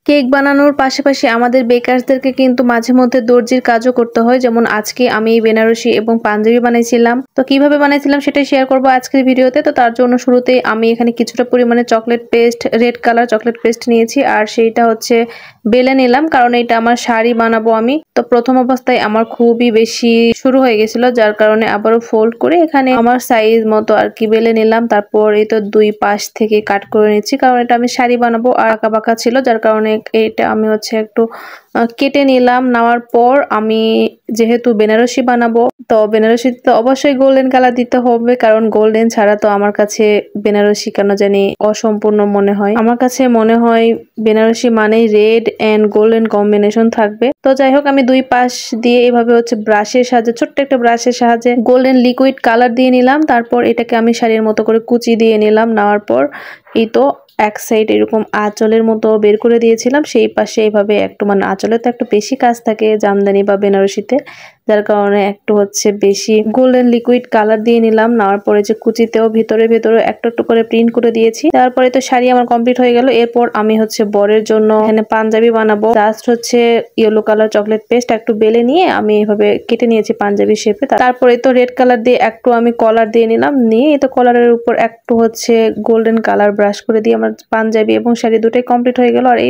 Cake বানানোর পাশাপাশি আমাদের বেকারসদেরকে কিন্তু মাঝে মধ্যে দর্জির কাজও করতে হয়। যেমন আজকে আমি বেনারসি এবং পাঞ্জাবি বানাইছিলাম। তো কিভাবে বানাইছিলাম সেটাই শেয়ার করব আজকের ভিডিওতে। তো তার জন্য শুরুতেই আমি এখানে কিছুটা পরিমাণে chocolate paste, red colour chocolate paste নিয়েছি আর সেইটা হচ্ছে বেলে নিলাম, কারণ এটা আমার শাড়ি বানাবো আমি। তো প্রথম অবস্থায় আমার খুবই বেশি শুরু হয়ে গেছিল, যার কারণে আবারও ফোল্ড করে এখানে আমার সাইজ মতো আর কি বেলে নিলাম। তারপর এই তো দুই পাশ থেকে কাট করে নিচ্ছি, কারণ এটা আমি শাড়ি বানাবো আর আঁকা বাঁকা ছিল, যার কারণে এটা আমি হচ্ছে একটু কেটে নিলাম। নেওয়ার পর আমি যেহেতু বেনারসি বানাবো, তো বেনারসিতে তো অবশ্যই গোল্ডেন কালার দিতে হবে, কারণ গোল্ডেন ছাড়া তো আমার কাছে বেনারসি কেন জানি অসম্পূর্ণ মনে হয়। আমার কাছে মনে হয় বেনারসি মানেই রেড এন্ড গোল্ডেন কম্বিনেশন থাকবে। তো যাই হোক, আমি দুই পাশ দিয়ে এভাবে হচ্ছে ব্রাশের সাহায্যে, ছোট্ট একটা ব্রাশের সাহায্যে গোল্ডেন লিকুইড কালার দিয়ে নিলাম। তারপর এটাকে আমি শাড়ির মতো করে কুচি দিয়ে নিলাম। নেওয়ার পর এই তো এক সাইড এরকম আঁচলের মতো বের করে দিয়েছিলাম, সেই পাশে এইভাবে একটু, মানে আঁচলে তো একটু বেশি কাজ থাকে জামদানি বা বেনারসিতে, যার কারণে একটু হচ্ছে বেশি গোল্ডেন লিকুইড কালার দিয়ে নিলাম। নেওয়ার পরে যে কুচিতেও ভিতরে ভিতরে একটু একটু করে প্রিন্ট করে দিয়েছি। তারপরে তো শাড়ি আমার কমপ্লিট হয়ে গেল। এরপর আমি হচ্ছে বরের জন্য এখানে পাঞ্জাবি বানাবো। জাস্ট হচ্ছে ইয়েলো কালার চকলেট পেস্ট একটু বেলে নিয়ে আমি এভাবে কেটে নিয়েছি পাঞ্জাবি শেপে। তারপরে তো রেড কালার দিয়ে একটু আমি কলার দিয়ে নিলাম, নিয়ে এই তো কলারের উপর একটু হচ্ছে গোল্ডেন কালার ব্রাশ করে দিয়ে আমার পাঞ্জাবি এবং শাড়ি দুটোই কমপ্লিট হয়ে গেল। আর এই